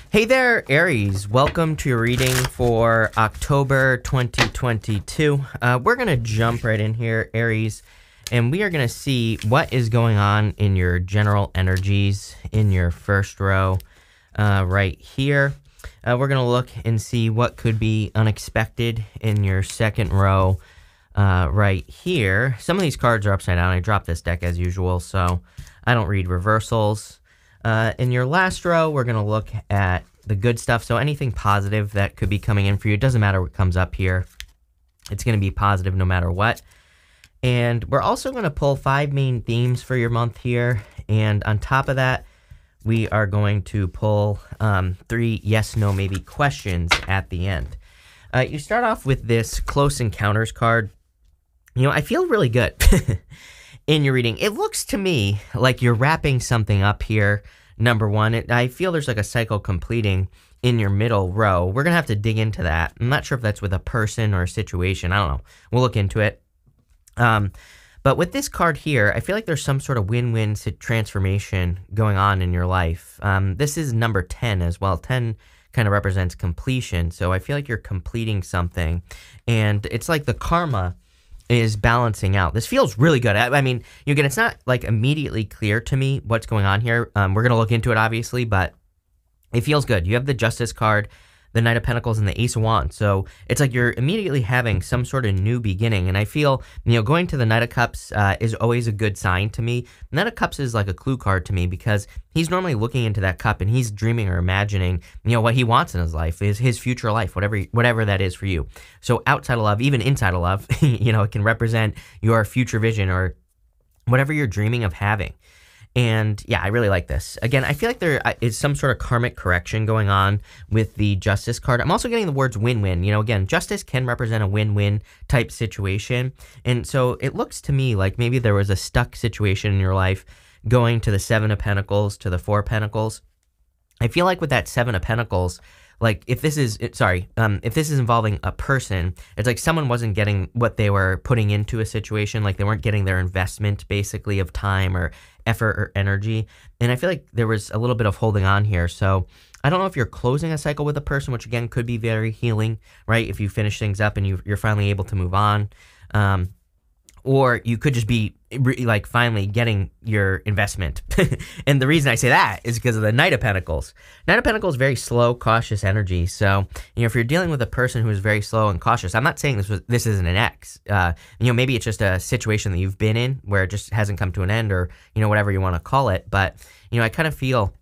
Hey there, Aries. Welcome to your reading for October 2022. We're going to jump right in here, Aries, and we are going to see what is going on in your general energies in your first row right here. We're going to look and see what could be unexpected in your second row right here. Some of these cards are upside down. I dropped this deck as usual, so I don't read reversals. In your last row, we're going to look at the good stuff. So anything positive that could be coming in for you, it doesn't matter what comes up here. It's going to be positive no matter what. And we're also going to pull 5 main themes for your month here. And on top of that, we are going to pull 3 yes, no, maybe questions at the end. You start off with this Close Encounters card. You know, I feel really good in your reading. It looks to me like you're wrapping something up here. Number one, I feel there's like a cycle completing in your middle row. We're going to have to dig into that. I'm not sure if that's with a person or a situation. I don't know. We'll look into it. But with this card here, I feel like there's some sort of win-win transformation going on in your life. This is number 10 as well. 10 kind of represents completion. So I feel like you're completing something. And it's like the karma is balancing out. This feels really good. I mean, again, it's not like immediately clear to me what's going on here. We're going to look into it, obviously, but it feels good. You have the Justice card, the Knight of Pentacles, and the Ace of Wands. So it's like you're immediately having some sort of new beginning. And I feel, you know, going to the Knight of Cups is always a good sign to me. Knight of Cups is like a clue card to me because he's normally looking into that cup and he's dreaming or imagining, you know, what he wants in his life, is his future life, whatever that is for you. So outside of love, even inside of love, you know, it can represent your future vision or whatever you're dreaming of having. And yeah, I really like this. Again, I feel like there is some sort of karmic correction going on with the Justice card. I'm also getting the words win-win. You know, again, Justice can represent a win-win type situation. And so it looks to me like maybe there was a stuck situation in your life going to the 7 of Pentacles to the 4 of Pentacles. I feel like with that 7 of Pentacles, like if this is involving a person, it's like someone wasn't getting what they were putting into a situation, like they weren't getting their investment basically of time or effort or energy. And I feel like there was a little bit of holding on here. So I don't know if you're closing a cycle with a person, which again could be very healing, right? If you finish things up and you're finally able to move on. Or you could just be like finally getting your investment. And the reason I say that is because of the Knight of Pentacles. Knight of Pentacles is very slow, cautious energy. So, you know, if you're dealing with a person who is very slow and cautious, I'm not saying this isn't an ex. You know, maybe it's just a situation that you've been in where it just hasn't come to an end or, you know, whatever you want to call it. But, you know, I kind of feel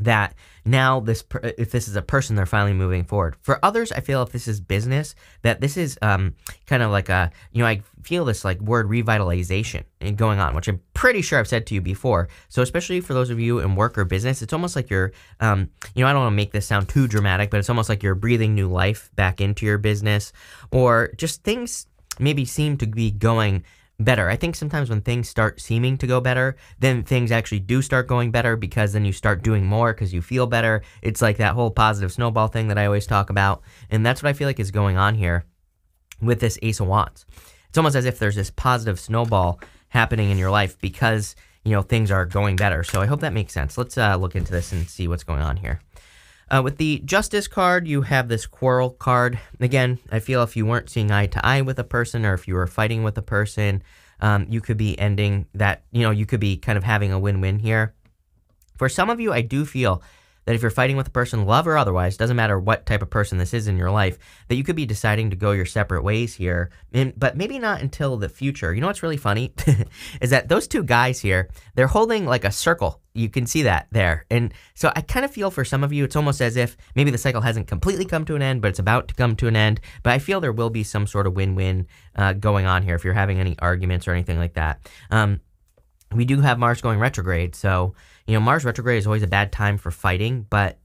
that now if this is a person, they're finally moving forward. For others, I feel if this is business, that this is kind of like a, you know, I feel this like word revitalization going on, which I'm pretty sure I've said to you before. So especially for those of you in work or business, it's almost like you're, you know, I don't want to make this sound too dramatic, but it's almost like you're breathing new life back into your business, or just things maybe seem to be going better. I think sometimes when things start seeming to go better, then things actually do start going better because then you start doing more because you feel better. It's like that whole positive snowball thing that I always talk about. And that's what I feel like is going on here with this Ace of Wands. It's almost as if there's this positive snowball happening in your life because, you know, things are going better. So I hope that makes sense. Let's look into this and see what's going on here. With the Justice card, you have this Quarrel card. Again, I feel if you weren't seeing eye to eye with a person or if you were fighting with a person, you could be ending that, you know, you could be kind of having a win-win here. For some of you, I do feel that if you're fighting with a person, love or otherwise, doesn't matter what type of person this is in your life, that you could be deciding to go your separate ways here, but maybe not until the future. You know what's really funny? Is that those two guys here, they're holding like a circle. You can see that there. And so I kind of feel for some of you, it's almost as if maybe the cycle hasn't completely come to an end, but it's about to come to an end. But I feel there will be some sort of win-win going on here if you're having any arguments or anything like that. We do have Mars going retrograde, so, you know, Mars retrograde is always a bad time for fighting, but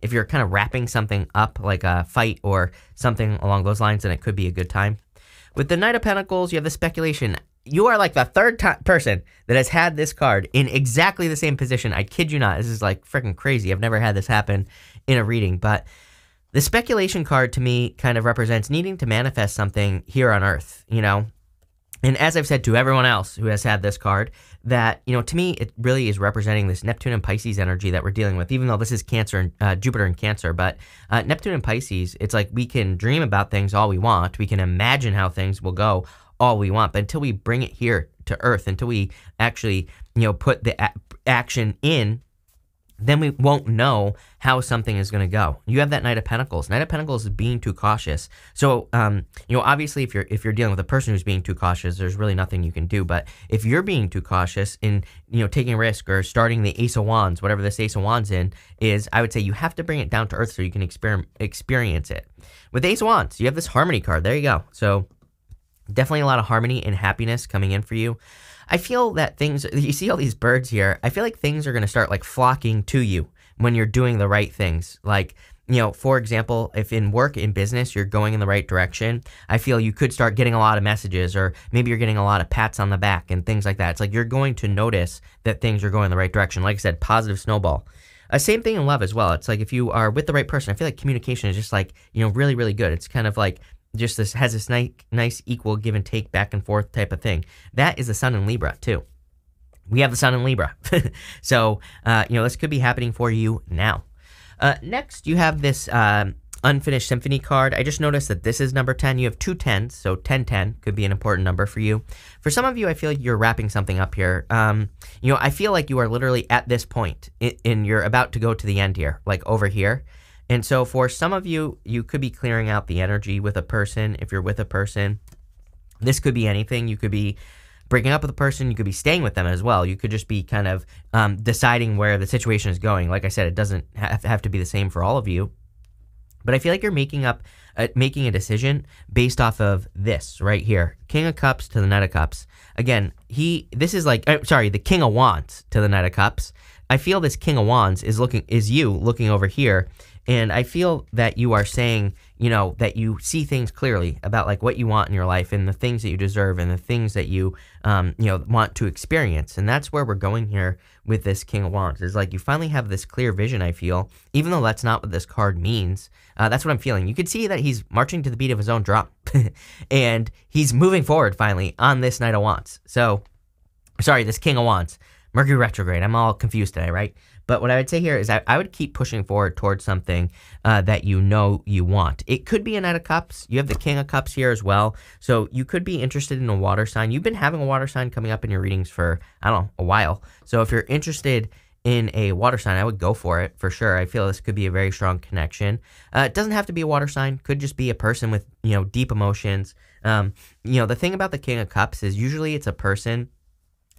if you're kind of wrapping something up like a fight or something along those lines, then it could be a good time. With the Knight of Pentacles, you have the speculation. You are like the third person that has had this card in exactly the same position. I kid you not. This is like freaking crazy. I've never had this happen in a reading, but the speculation card to me kind of represents needing to manifest something here on Earth, you know? And as I've said to everyone else who has had this card, that, to me, it really is representing this Neptune and Pisces energy that we're dealing with, even though this is Cancer and Jupiter and Cancer. But Neptune and Pisces, it's like we can dream about things all we want. We can imagine how things will go all we want. But until we bring it here to Earth, until we actually, put the action in, then we won't know how something is going to go. You have that Knight of Pentacles. Knight of Pentacles is being too cautious. So, obviously, if you're dealing with a person who's being too cautious, there's really nothing you can do. But if you're being too cautious in, taking a risk or starting the Ace of Wands, whatever this Ace of Wands is, I would say you have to bring it down to earth so you can experience it. With Ace of Wands, you have this Harmony card. There you go. So, definitely a lot of harmony and happiness coming in for you. I feel that you see all these birds here, I feel like things are going to start like flocking to you when you're doing the right things. Like, for example, if in work, in business, you're going in the right direction, I feel you could start getting a lot of messages, or maybe you're getting a lot of pats on the back and things like that. It's like you're going to notice that things are going in the right direction. Like I said, positive snowball. Same thing in love as well. It's like if you are with the right person, I feel like communication is just like, really, really good. It's kind of like, just this has this nice equal give and take back and forth type of thing. That is the Sun in Libra too. We have the Sun in Libra. So, this could be happening for you now. Next, you have this Unfinished Symphony card. I just noticed that this is number 10. You have two 10s, so 1010 could be an important number for you. For some of you, I feel like you're wrapping something up here. I feel like you are literally at this point, and you're about to go to the end here, like over here. And so for some of you, you could be clearing out the energy with a person. If you're with a person, this could be anything. You could be breaking up with a person. You could be staying with them as well. You could just be kind of deciding where the situation is going. Like I said, it doesn't have to be the same for all of you. But I feel like you're making a decision based off of this right here. King of Cups to the Knight of Cups. Again, this is like, the King of Wands to the Knight of Cups. I feel this King of Wands is you looking over here. And I feel that you are saying, that you see things clearly about like what you want in your life and the things that you deserve and the things that you, want to experience. And that's where we're going here with this King of Wands. Is like you finally have this clear vision, I feel, even though that's not what this card means. That's what I'm feeling. You could see that he's marching to the beat of his own drum. And he's moving forward finally on this Knight of Wands. So, this King of Wands. Mercury retrograde. I'm all confused today, right? But what I would say here is I would keep pushing forward towards something that you want. It could be a Knight of Cups. You have the King of Cups here as well. So you could be interested in a water sign. You've been having a water sign coming up in your readings for, a while. So if you're interested in a water sign, I would go for it for sure. I feel this could be a very strong connection. It doesn't have to be a water sign. Could just be a person with, deep emotions. The thing about the King of Cups is usually it's a person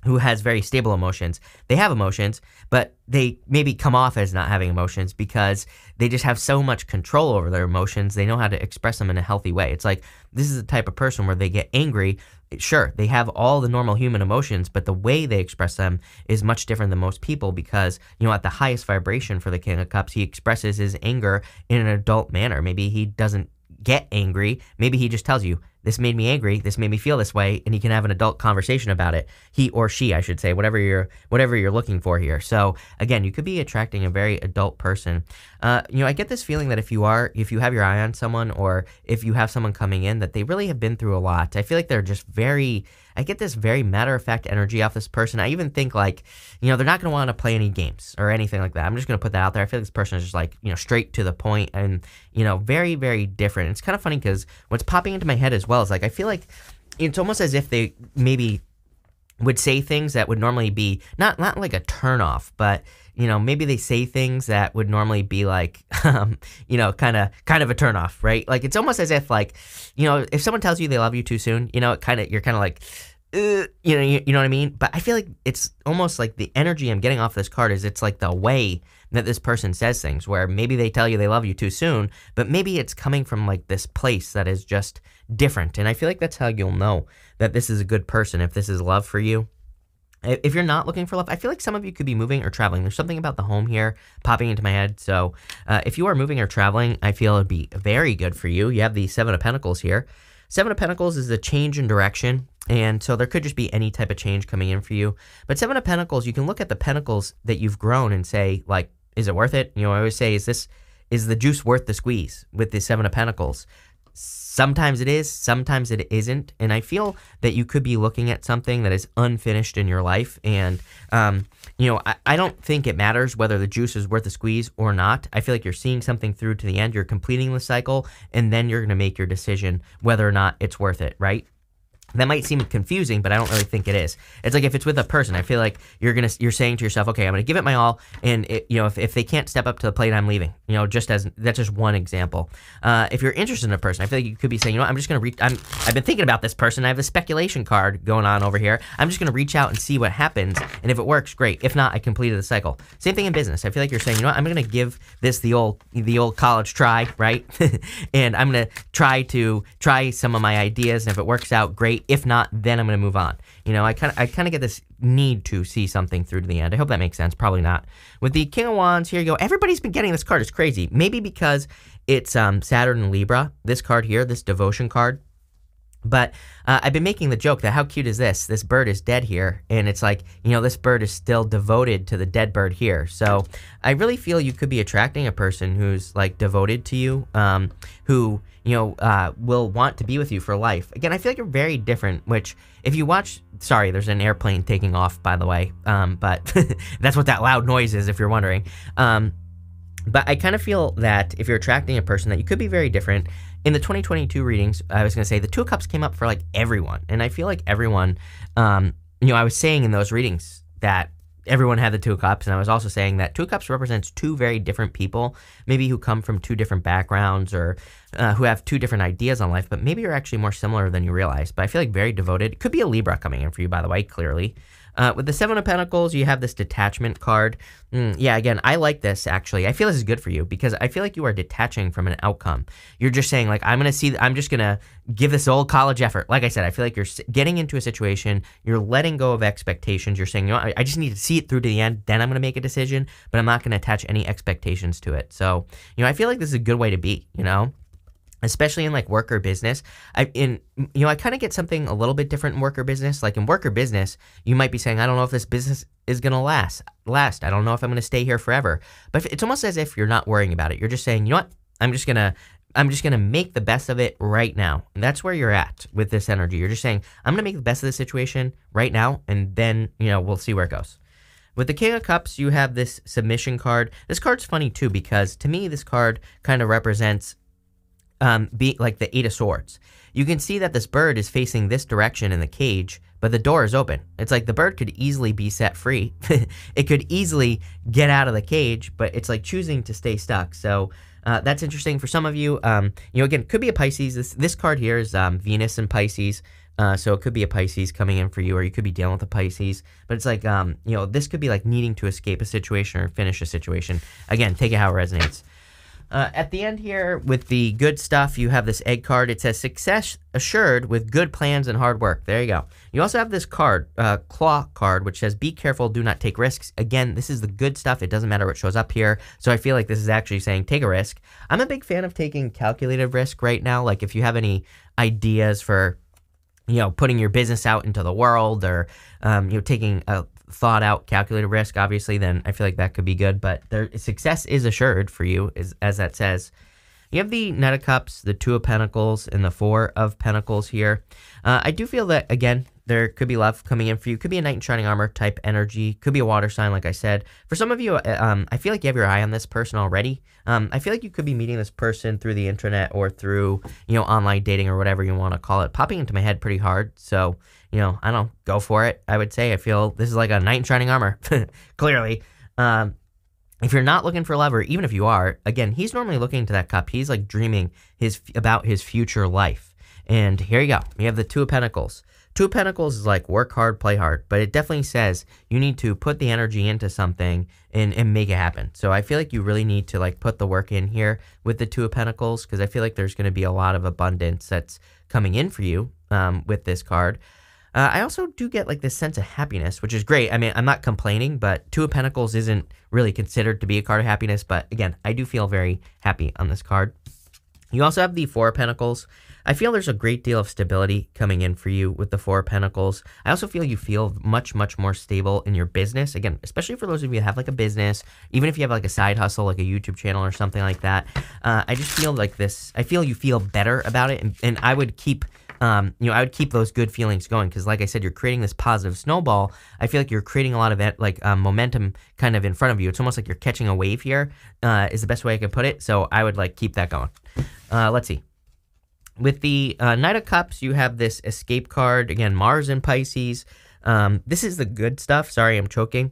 who has very stable emotions. They have emotions, but they maybe come off as not having emotions because they just have so much control over their emotions. They know how to express them in a healthy way. It's like, this is the type of person where they get angry. Sure, they have all the normal human emotions, but the way they express them is much different than most people because, at the highest vibration for the King of Cups, he expresses his anger in an adult manner. Maybe he doesn't get angry. Maybe he just tells you, this made me angry, this made me feel this way, and he can have an adult conversation about it. He or she, I should say, whatever you're looking for here. So again, you could be attracting a very adult person. I get this feeling that if you have your eye on someone, or if you have someone coming in, that they really have been through a lot. I feel like they're just I get this very matter-of-fact energy off this person. I even think like, they're not going to want to play any games or anything like that. I'm just going to put that out there. I feel like this person is just like, straight to the point and, very, very different. It's kind of funny because what's popping into my head as well is like, I feel like it's almost as if they maybe would say things that would normally be not like a turnoff, but maybe they say things that would normally be like, kind of a turnoff, right? Like it's almost as if like, if someone tells you they love you too soon, you're kind of like, you know what I mean? But I feel like it's almost like the energy I'm getting off this card is it's like the way that this person says things, where maybe they tell you they love you too soon, but maybe it's coming from like this place that is just different. And I feel like that's how you'll know that this is a good person, if this is love for you. If you're not looking for love, I feel like some of you could be moving or traveling. There's something about the home here popping into my head. So if you are moving or traveling, I feel it'd be very good for you. You have the Seven of Pentacles here. Seven of Pentacles is a change in direction. And so there could just be any type of change coming in for you. But Seven of Pentacles, you can look at the pentacles that you've grown and say, like, is it worth it? I always say, is the juice worth the squeeze with the Seven of Pentacles? Sometimes it is, sometimes it isn't. And I feel that you could be looking at something that is unfinished in your life. And, I don't think it matters whether the juice is worth a squeeze or not. I feel like you're seeing something through to the end. You're completing the cycle, and then you're going to make your decision whether or not it's worth it, right? That might seem confusing, but I don't really think it is. It's like if it's with a person, I feel like you're saying to yourself, okay, I'm going to give it my all, and if they can't step up to the plate, I'm leaving. That's just one example. If you're interested in a person, I feel like you could be saying, I'm just going to I've been thinking about this person. I have a speculation card going on over here. I'm just going to reach out and see what happens, and if it works, great. If not, I completed the cycle. Same thing in business. I feel like you're saying, I'm going to give this the old college try, right? And I'm going to try some of my ideas, and if it works out, great. If not, then I'm going to move on. I kind of get this need to see something through to the end. I hope that makes sense. Probably not. With the King of Wands, here you go. Everybody's been getting this card. It's crazy. Maybe because it's Saturn and Libra, this card here, this devotion card. But I've been making the joke that how cute is this? This bird is dead here, and it's like, this bird is still devoted to the dead bird here. So I really feel you could be attracting a person who's like devoted to you, who will want to be with you for life. Again, I feel like you're very different, which if you watch, sorry, there's an airplane taking off, by the way, but that's what that loud noise is, if you're wondering. But I kind of feel that if you're attracting a person that you could be very different. In the 2022 readings, I was going to say the Two of Cups came up for like everyone. And I feel like everyone, I was saying in those readings that everyone had the Two of Cups. And I was also saying that Two of Cups represents two very different people, maybe who come from two different backgrounds or who have two different ideas on life. But maybe you're actually more similar than you realize. But I feel like very devoted. It could be a Libra coming in for you, by the way, clearly. With the Seven of Pentacles, you have this detachment card. Yeah, again, I like this, actually. I feel this is good for you because I feel like you are detaching from an outcome. You're just saying, like, I'm just going to give this old college effort. Like I said, I feel like you're getting into a situation. You're letting go of expectations. You're saying, I just need to see it through to the end. Then I'm going to make a decision, but I'm not going to attach any expectations to it. So, I feel like this is a good way to be, especially in like work or business. I kind of get something a little bit different in work or business. Like in work or business, you might be saying, I don't know if this business is going to last. I don't know if I'm going to stay here forever. But it's almost as if you're not worrying about it. You're just saying, I'm just going to make the best of it right now. And that's where you're at with this energy. You're just saying, I'm going to make the best of the situation right now. And then, we'll see where it goes. With the King of Cups, you have this submission card. This card's funny too, because to me, this card kind of represents be like the Eight of Swords. You can see that this bird is facing this direction in the cage, but the door is open. It's like the bird could easily be set free. It could easily get out of the cage, but it's like choosing to stay stuck. So that's interesting for some of you. Again, could be a Pisces. This card here is Venus and Pisces. So it could be a Pisces coming in for you, or you could be dealing with a Pisces. But it's like, this could be like needing to escape a situation or finish a situation. Again, take it how it resonates. At the end here, with the good stuff, you have this egg card. It says, success assured with good plans and hard work. There you go. You also have this card, claw card, which says, be careful, do not take risks. Again, this is the good stuff. It doesn't matter what shows up here. So I feel like this is actually saying, take a risk. I'm a big fan of taking calculated risk right now. Like if you have any ideas for, putting your business out into the world, or, taking a thought out calculated risk, obviously, then I feel like that could be good. But success is assured for you, as that says. You have the Knight of Cups, the Two of Pentacles, and the Four of Pentacles here. I do feel that, again, there could be love coming in for you. Could be a knight in shining armor type energy. Could be a water sign, like I said. For some of you, I feel like you have your eye on this person already. I feel like you could be meeting this person through the internet or through, online dating or whatever you want to call it. Popping into my head pretty hard. So, I don't go for it, I would say. I feel this is like a knight in shining armor, clearly. If you're not looking for love, or even if you are, again, he's normally looking into that cup. He's like dreaming about his future life. And here you go. You have the Two of Pentacles. Two of Pentacles is like work hard, play hard, but it definitely says you need to put the energy into something and make it happen. So I feel like you really need to like put the work in here with the Two of Pentacles, because I feel like there's going to be a lot of abundance that's coming in for you with this card. I also do get like this sense of happiness, which is great. I mean, I'm not complaining, but Two of Pentacles isn't really considered to be a card of happiness. But again, I do feel very happy on this card. You also have the Four of Pentacles. I feel there's a great deal of stability coming in for you with the Four of Pentacles. I also feel you feel much, much more stable in your business. Again, especially for those of you who have like a business, even if you have like a side hustle, like a YouTube channel or something like that. I just feel like this, I feel you feel better about it. And I would keep, I would keep those good feelings going. Cause like I said, you're creating this positive snowball. I feel like you're creating a lot of momentum kind of in front of you. It's almost like you're catching a wave here, is the best way I could put it. So I would like keep that going. Let's see. With the Knight of Cups, you have this escape card. Again, Mars in Pisces. This is the good stuff. Sorry, I'm choking.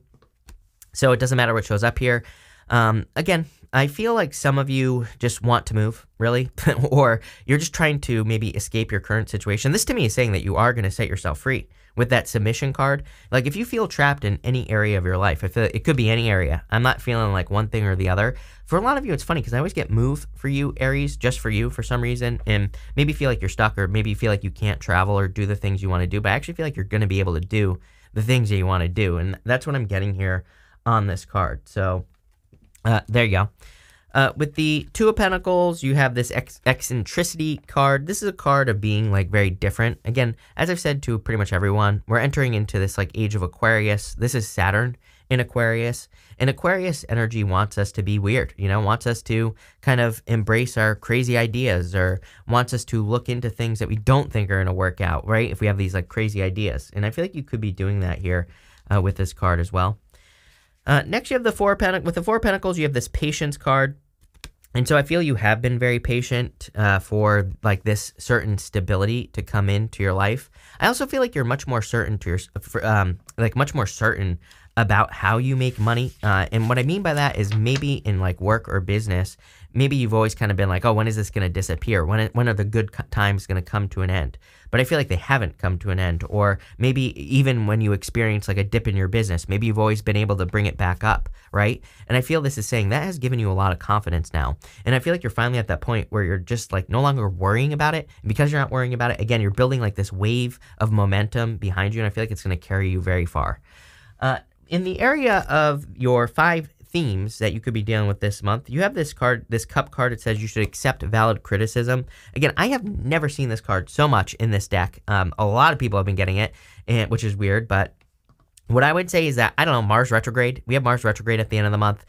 So it doesn't matter what shows up here. Again, I feel like some of you just want to move, really, or you're just trying to maybe escape your current situation. This to me is saying that you are going to set yourself free with that submission card. Like if you feel trapped in any area of your life, I feel it could be any area. I'm not feeling like one thing or the other. For a lot of you, it's funny because I always get move for you, Aries, just for you for some reason, and maybe feel like you're stuck, or maybe you feel like you can't travel or do the things you want to do, but I actually feel like you're going to be able to do the things that you want to do, and that's what I'm getting here on this card. So there you go. With the Two of Pentacles, you have this eccentricity card. This is a card of being like very different. Again, as I've said to pretty much everyone, we're entering into this like age of Aquarius. This is Saturn in Aquarius. And Aquarius energy wants us to be weird, wants us to kind of embrace our crazy ideas, or wants us to look into things that we don't think are going to work out, right? If we have these like crazy ideas. And I feel like you could be doing that here with this card as well. Next, you have the Four of Pentacles. With the Four of Pentacles, you have this patience card. And so I feel you have been very patient for like this certain stability to come into your life. I also feel like you're much more certain much more certain about how you make money. And what I mean by that is maybe in like work or business, maybe you've always kind of been like, oh, when is this going to disappear? When are the good times going to come to an end? But I feel like they haven't come to an end. Or maybe even when you experience like a dip in your business, maybe you've always been able to bring it back up, right? And I feel this is saying that has given you a lot of confidence now. And I feel like you're finally at that point where you're just like no longer worrying about it. And because you're not worrying about it, again, you're building like this wave of momentum behind you. And I feel like it's going to carry you very far. In the area of your 5 themes that you could be dealing with this month, you have this card, this cup card. It says you should accept valid criticism. Again, I have never seen this card so much in this deck. A lot of people have been getting it, which is weird. But what I would say is that, I don't know, Mars retrograde. We have Mars retrograde at the end of the month.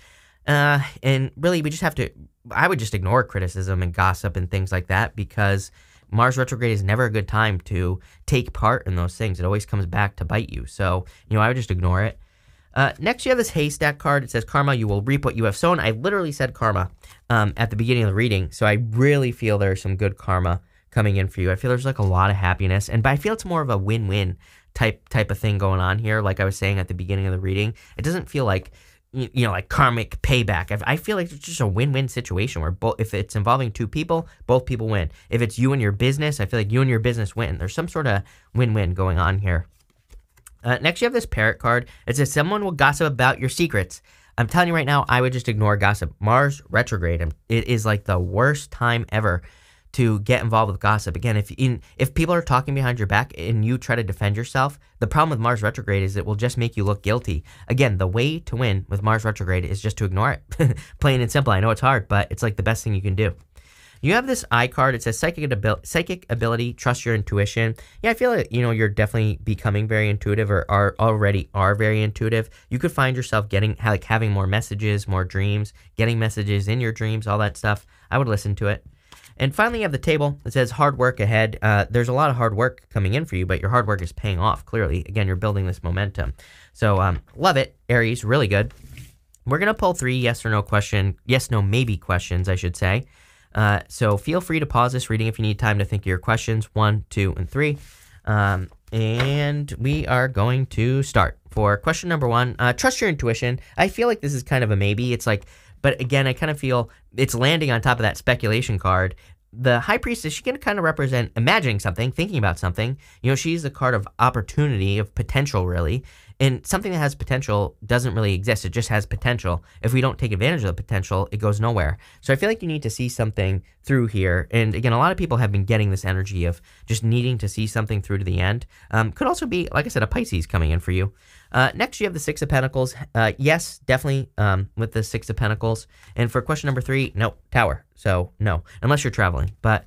And really, we just have to, I would just ignore criticism and gossip and things like that, because Mars retrograde is never a good time to take part in those things. It always comes back to bite you. So, I would just ignore it. Next, you have this haystack card. It says, karma, you will reap what you have sown. I literally said karma at the beginning of the reading, so I really feel there's some good karma coming in for you. I feel there's like a lot of happiness, but I feel it's more of a win-win type of thing going on here. Like I was saying at the beginning of the reading, it doesn't feel like, like karmic payback. I feel like it's just a win-win situation where if it's involving 2 people, both people win. If it's you and your business, I feel like you and your business win. There's some sort of win-win going on here. Next, you have this parrot card. It says, someone will gossip about your secrets. I'm telling you right now, I would just ignore gossip. Mars retrograde. It is like the worst time ever to get involved with gossip. Again, if people are talking behind your back and you try to defend yourself, the problem with Mars retrograde is it will just make you look guilty. Again, the way to win with Mars retrograde is just to ignore it. Plain and simple. I know it's hard, but it's like the best thing you can do. You have this eye card. It says psychic ability, trust your intuition. Yeah, I feel like, you're definitely becoming very intuitive, or already are very intuitive. You could find yourself having more messages, more dreams, getting messages in your dreams, all that stuff. I would listen to it. And finally, you have the table. It says hard work ahead. There's a lot of hard work coming in for you, but your hard work is paying off, clearly. Again, you're building this momentum. So love it, Aries. Really good. We're going to pull 3 yes or no maybe questions, I should say. So feel free to pause this reading if you need time to think of your questions, 1, 2, and 3. And we are going to start. For question number 1, trust your intuition. I feel like this is kind of a maybe. It's like, but again, I kind of feel it's landing on top of that speculation card. The High Priestess, she can kind of represent imagining something, thinking about something. She's a card of opportunity, of potential, really. And something that has potential doesn't really exist. It just has potential. If we don't take advantage of the potential, it goes nowhere. So I feel like you need to see something through here. And again, a lot of people have been getting this energy of just needing to see something through to the end. Could also be, like I said, a Pisces coming in for you. Next, you have the Six of Pentacles. Yes, definitely with the Six of Pentacles. And for question number 3, no, Tower. So no, unless you're traveling. But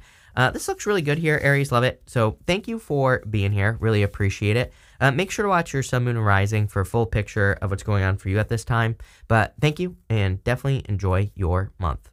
this looks really good here, Aries. Love it. So thank you for being here. Really appreciate it. Make sure to watch your Sun, Moon, and Rising for a full picture of what's going on for you at this time. But thank you, and definitely enjoy your month.